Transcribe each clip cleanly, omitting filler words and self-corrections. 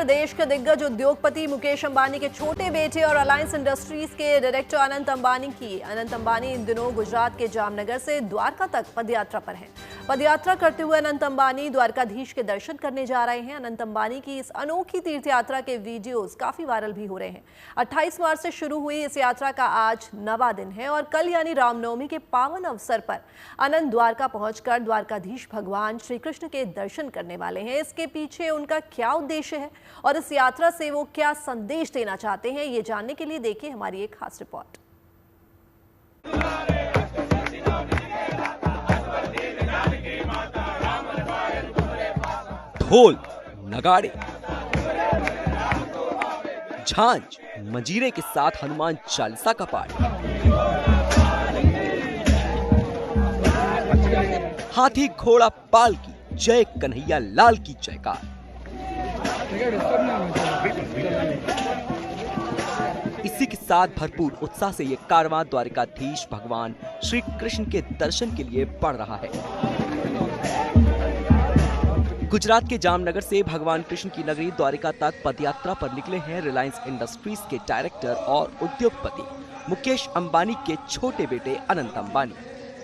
देश के दिग्गज उद्योगपति मुकेश अंबानी के छोटे बेटे और अलायंस इंडस्ट्रीज के डायरेक्टर अनंत अंबानी की। अनंत अंबानी इन दिनों गुजरात के जामनगर से द्वारका तक पदयात्रा पर हैं। पदयात्रा करते हुए अनंत अंबानी द्वारकाधीश के दर्शन करने जा रहे हैं। अनंत अंबानी की इस अनोखी तीर्थ यात्रा के वीडियोस काफी वायरल भी हो रहे हैं। 28 मार्च से शुरू हुई इस यात्रा का आज 9वां दिन है और कल यानी रामनवमी के पावन अवसर पर अनंत द्वारका पहुंचकर द्वारकाधीश भगवान श्री कृष्ण के दर्शन करने वाले हैं। इसके पीछे उनका क्या उद्देश्य है और इस यात्रा से वो क्या संदेश देना चाहते हैं, ये जानने के लिए देखिए हमारी एक खास रिपोर्ट। ढोल, नगाड़े, झांझ, मंजीरे के साथ हनुमान चालीसा का पाठ, हाथी घोड़ा पालकी, जय कन्हैया लाल की जयकार। इसी के साथ भरपूर उत्साह से ये कारवां द्वारकाधीश भगवान श्री कृष्ण के दर्शन के लिए बढ़ रहा है। गुजरात के जामनगर से भगवान कृष्ण की नगरी द्वारिका तक पदयात्रा पर निकले हैं रिलायंस इंडस्ट्रीज के डायरेक्टर और उद्योगपति मुकेश अंबानी के छोटे बेटे अनंत अंबानी।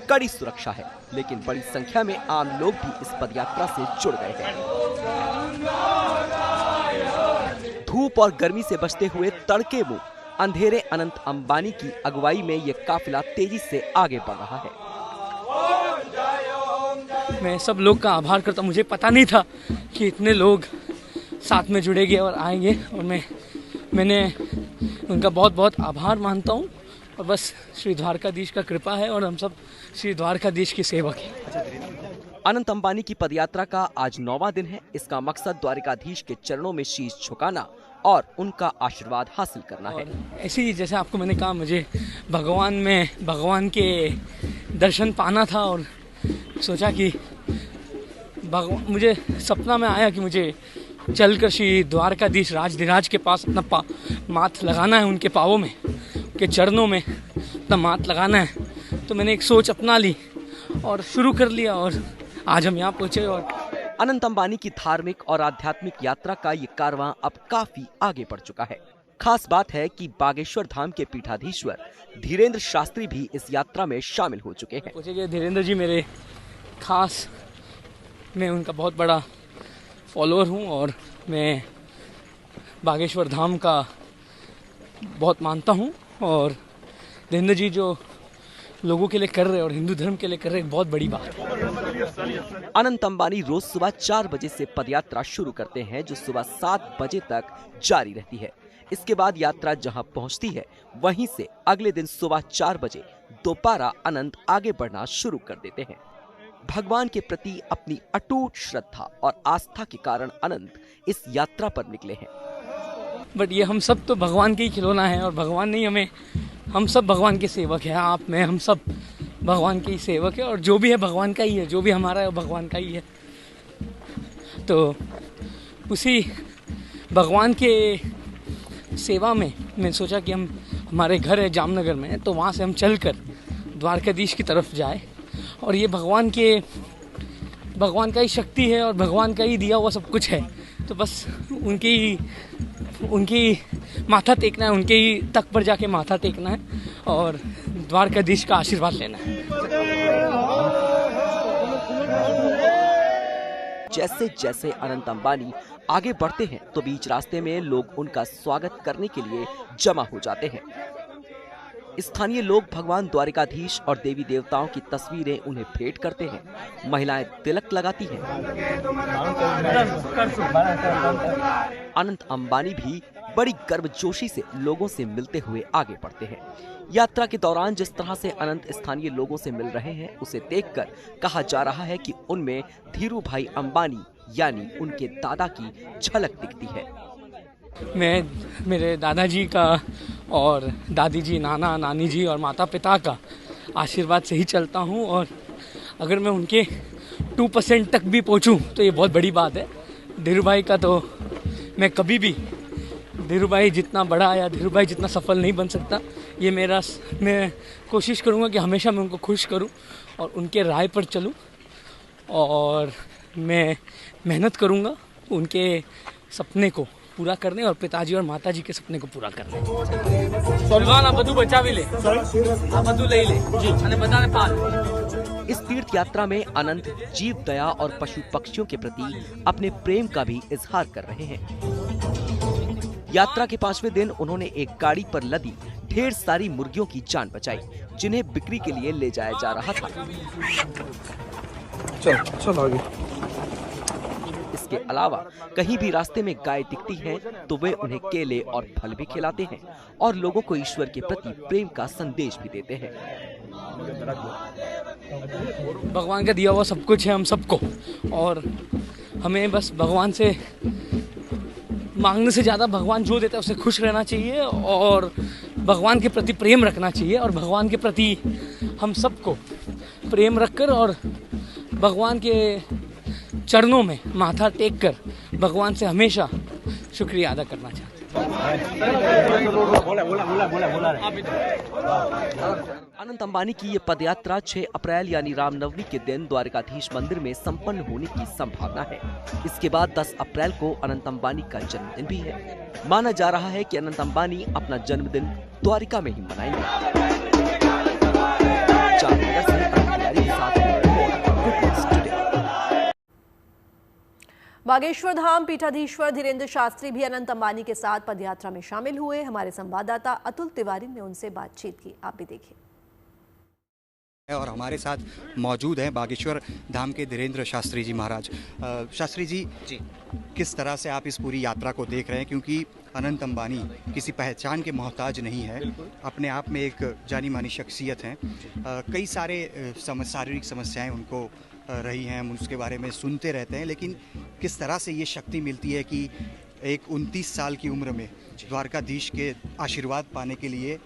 कड़ी सुरक्षा है, लेकिन बड़ी संख्या में आम लोग भी इस पदयात्रा से जुड़ गए हैं। धूप और गर्मी से बचते हुए तड़के मुंह अंधेरे अनंत अंबानी की अगुवाई में यह काफिला तेजी से आगे बढ़ रहा है। मैं सब लोग का आभार करता हूँ। मुझे पता नहीं था कि इतने लोग साथ में जुड़ेंगे और आएंगे, और मैंने उनका बहुत बहुत आभार मानता हूँ। और बस श्री द्वारकाधीश का कृपा है और हम सब श्री द्वारकाधीश की सेवक हैं। अनंत अंबानी की पदयात्रा का आज 9वां दिन है। इसका मकसद द्वारकाधीश के चरणों में शीश झुकाना और उनका आशीर्वाद हासिल करना है। ऐसे ही जैसे आपको मैंने कहा, मुझे भगवान के दर्शन पाना था और सोचा कि मुझे सपना में आया कि मुझे चलकर श्री द्वारकाधीश राजधिराज के पास अपना माथ लगाना है, उनके पावों में, उनके चरणों में अपना माथ लगाना है। तो मैंने एक सोच अपना ली और शुरू कर लिया और आज हम यहाँ पहुँचे। और अनंत अंबानी की धार्मिक और आध्यात्मिक यात्रा का ये कारवां अब काफी आगे बढ़ चुका है। खास बात है कि बागेश्वर धाम के पीठाधीश्वर धीरेन्द्र शास्त्री भी इस यात्रा में शामिल हो चुके हैं। धीरेन्द्र जी मेरे खास, मैं उनका बहुत बड़ा फॉलोअर हूँ और मैं बागेश्वर धाम का बहुत मानता हूँ। और धीरेन्द्र जी जो लोगों के लिए कर रहे हैं और हिंदू धर्म के लिए कर रहे हैं, बहुत बड़ी बात है। अनंत अंबानी रोज सुबह 4 बजे से पदयात्रा शुरू करते हैं, जो सुबह 7 बजे तक जारी रहती है। इसके बाद यात्रा जहां पहुंचती है, वहीं से अगले दिन सुबह 4 बजे दोबारा अनंत आगे बढ़ना शुरू कर देते हैं। भगवान के प्रति अपनी अटूट श्रद्धा और आस्था के कारण अनंत इस यात्रा पर निकले हैं। बट ये हम सब तो भगवान के ही खिलौना है और भगवान नहीं हमें, हम सब भगवान के सेवक हैं। आप, मैं, हम सब भगवान के ही सेवक है और जो भी है भगवान का ही है, जो भी हमारा है वो भगवान का ही है। तो उसी भगवान के सेवा में मैंने सोचा कि हमारे घर है जामनगर में, तो वहाँ से हम चलकर द्वारकाधीश की तरफ जाए। और ये भगवान का ही शक्ति है और भगवान का ही दिया हुआ सब कुछ है। तो बस उनकी माथा टेकना है, उनके ही तक पर जाके माथा टेकना है और द्वारकाधीश का आशीर्वाद लेना है। जैसे जैसे अनंत अंबानी आगे बढ़ते हैं, तो बीच रास्ते में लोग उनका स्वागत करने के लिए जमा हो जाते हैं। स्थानीय लोग भगवान द्वारकाधीश और देवी देवताओं की तस्वीरें उन्हें भेंट करते हैं। महिलाएं तिलक लगाती हैं। अनंत अंबानी भी बड़ी गर्मजोशी से लोगों से मिलते हुए आगे बढ़ते हैं। यात्रा के दौरान जिस तरह से अनंत स्थानीय लोगों से मिल रहे हैं, उसे देखकर कहा जा रहा है कि उनमें धीरू भाई अंबानी यानी उनके दादा की झलक दिखती है। मैं मेरे दादाजी का और दादी जी, नाना नानी जी और माता पिता का आशीर्वाद से ही चलता हूँ। और अगर मैं उनके 2% तक भी पहुँचूँ तो ये बहुत बड़ी बात है। धीरू भाई का तो मैं कभी भी धीरू भाई जितना बड़ा या धीरू भाई जितना सफल नहीं बन सकता। मैं कोशिश करूँगा कि हमेशा मैं उनको खुश करूँ और उनके राय पर चलूँ और मैं मेहनत करूँगा उनके सपने को पूरा करने और पिताजी और माताजी के सपने को पूरा करने। आप बधु बचा भी ले, आप बधु ले ले जी, बता पाल। इस तीर्थ यात्रा में अनंत जीव दया और पशु पक्षियों के प्रति अपने प्रेम का भी इजहार कर रहे हैं। यात्रा के 5वें दिन उन्होंने एक गाड़ी पर लदी ढेर सारी मुर्गियों की जान बचाई, जिन्हें बिक्री के लिए ले जाया जा रहा था। चल आगे। इसके अलावा कहीं भी रास्ते में गाय दिखती है तो वे उन्हें केले और फल भी खिलाते हैं और लोगों को ईश्वर के प्रति प्रेम का संदेश भी देते हैं। भगवान का दिया हुआ सब कुछ है हम सबको, और हमें बस भगवान से मांगने से ज़्यादा भगवान जो देता है उससे खुश रहना चाहिए और भगवान के प्रति प्रेम रखना चाहिए, और भगवान के प्रति हम सबको प्रेम रखकर और भगवान के चरणों में माथा टेक कर भगवान से हमेशा शुक्रिया अदा करना चाहते हैं। अनंत अंबानी की ये पदयात्रा 6 अप्रैल यानी रामनवमी के दिन द्वारकाधीश मंदिर में संपन्न होने की संभावना है। इसके बाद 10 अप्रैल को अनंत अंबानी का जन्मदिन भी है। माना जा रहा है कि अनंत अंबानी अपना जन्मदिन द्वारिका में ही मनाएंगे। बागेश्वर धाम पीठाधीश्वर धीरेन्द्र शास्त्री भी अनंत अंबानी के साथ पदयात्रा में शामिल हुए। हमारे संवाददाता अतुल तिवारी ने उनसे बातचीत की, आप भी देखिए। और हमारे साथ मौजूद हैं बागेश्वर धाम के धीरेन्द्र शास्त्री जी महाराज। शास्त्री जी किस तरह से आप इस पूरी यात्रा को देख रहे हैं, क्योंकि अनंत अंबानी किसी पहचान के मोहताज नहीं है, अपने आप में एक जानी मानी शख्सियत हैं। कई सारे शारीरिक समस्याएं उनको रही हैं, हम उसके बारे में सुनते रहते हैं, लेकिन किस तरह से ये शक्ति मिलती है कि एक 29 साल की उम्र में द्वारकाधीश के आशीर्वाद पाने के लिए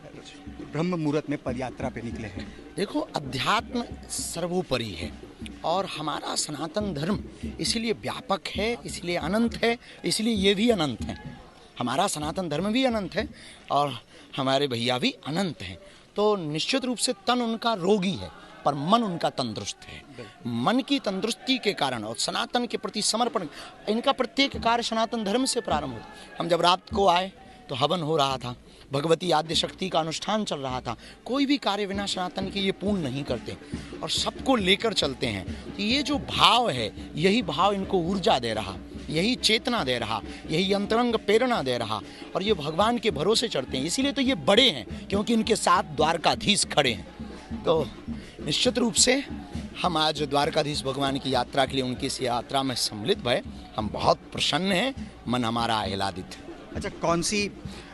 ब्रह्म मुहूर्त में पदयात्रा पे निकले हैं। देखो, अध्यात्म सर्वोपरि है और हमारा सनातन धर्म इसलिए व्यापक है, इसलिए अनंत है, इसलिए ये भी अनंत है। हमारा सनातन धर्म भी अनंत है और हमारे भैया भी अनंत हैं। तो निश्चित रूप से तन उनका रोगी है पर मन उनका तंदुरुस्त है। मन की तंदुरुस्ती के कारण और सनातन के प्रति समर्पण, इनका प्रत्येक कार्य सनातन धर्म से प्रारंभ होता। हम जब रात को आए तो हवन हो रहा था, भगवती आद्य शक्ति का अनुष्ठान चल रहा था। कोई भी कार्य बिना सनातन के ये पूर्ण नहीं करते और सबको लेकर चलते हैं। तो ये जो भाव है, यही भाव इनको ऊर्जा दे रहा, यही चेतना दे रहा, यही अंतरंग प्रेरणा दे रहा, और ये भगवान के भरोसे चढ़ते हैं। इसीलिए तो ये बड़े हैं, क्योंकि इनके साथ द्वारकाधीश खड़े हैं। तो निश्चित रूप से हम आज द्वारकाधीश भगवान की यात्रा के लिए उनकी इस यात्रा में सम्मिलित भए, हम बहुत प्रसन्न हैं, मन हमारा आह्लादित है। अच्छा, कौन सी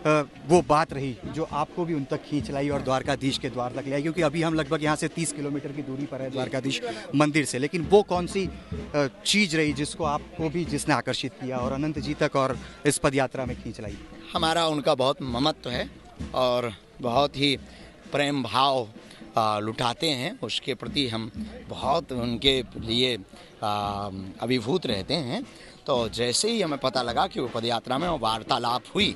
वो बात रही जो आपको भी उन तक खींच लाई और द्वारकाधीश के द्वार तक ले आई? क्योंकि अभी हम लगभग यहाँ से 30 किलोमीटर की दूरी पर है द्वारकाधीश मंदिर से, लेकिन वो कौन सी चीज़ रही जिसको आपको भी जिसने आकर्षित किया और अनंत जी तक और इस पद यात्रा में खींच लाई? हमारा उनका बहुत ममत्व है और बहुत ही प्रेम भाव लुटाते हैं, उसके प्रति हम बहुत उनके लिए अभिभूत रहते हैं। तो जैसे ही हमें पता लगा कि वो पदयात्रा में वार्तालाप हुई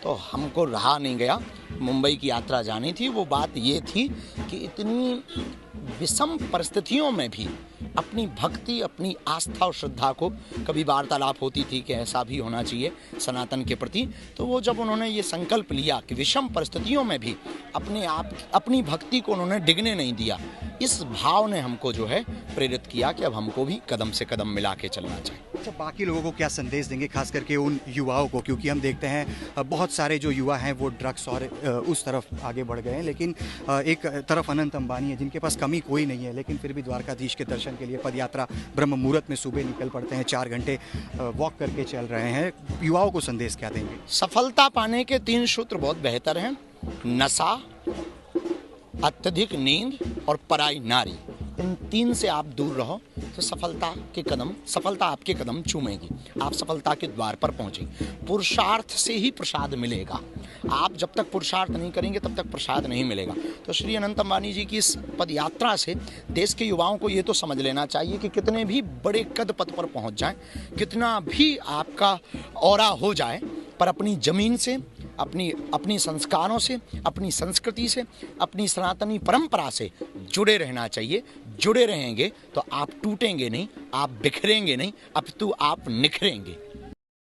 तो हमको रहा नहीं गया। मुंबई की यात्रा जानी थी। वो बात ये थी कि इतनी विषम परिस्थितियों में भी अपनी भक्ति, अपनी आस्था और श्रद्धा को, कभी वार्तालाप होती थी कि ऐसा भी होना चाहिए सनातन के प्रति, तो वो जब उन्होंने ये संकल्प लिया कि विषम परिस्थितियों में भी अपने आप अपनी भक्ति को उन्होंने डिगने नहीं दिया, इस भाव ने हमको जो है प्रेरित किया कि अब हमको भी कदम से कदम मिला के चलना चाहिए। अच्छा, बाकी लोगों को क्या संदेश देंगे, खास करके उन युवाओं को, क्योंकि हम देखते हैं बहुत सारे जो युवा हैं वो ड्रग्स और उस तरफ आगे बढ़ गए हैं, लेकिन एक तरफ अनंत अंबानी है जिनके पास कमी कोई नहीं है, लेकिन फिर भी द्वारकाधीश के दर्शन के लिए पदयात्रा ब्रह्म मुहूर्त में सुबह निकल पड़ते हैं, 4 घंटे वॉक करके चल रहे हैं। युवाओं को संदेश क्या देंगे? सफलता पाने के 3 सूत्र बहुत बेहतर हैं: नशा, अत्यधिक नींद और पराई नारी। इन 3 से आप दूर रहो तो सफलता आपके कदम चूमेगी, आप सफलता के द्वार पर पहुंचेंगे। पुरुषार्थ से ही प्रसाद मिलेगा। आप जब तक पुरुषार्थ नहीं करेंगे तब तक प्रसाद नहीं मिलेगा। तो श्री अनंत अंबानी जी की इस पद यात्रा से देश के युवाओं को ये तो समझ लेना चाहिए कि कितने भी बड़े कद पद पर पहुंच जाएं, कितना भी आपका औरा हो जाए, पर अपनी जमीन से, अपनी संस्कारों से, अपनी संस्कृति से, अपनी सनातनी परंपरा से जुड़े रहना चाहिए। जुड़े रहेंगे तो आप टूटेंगे नहीं, आप बिखरेंगे नहीं, अपितु आप निखरेंगे।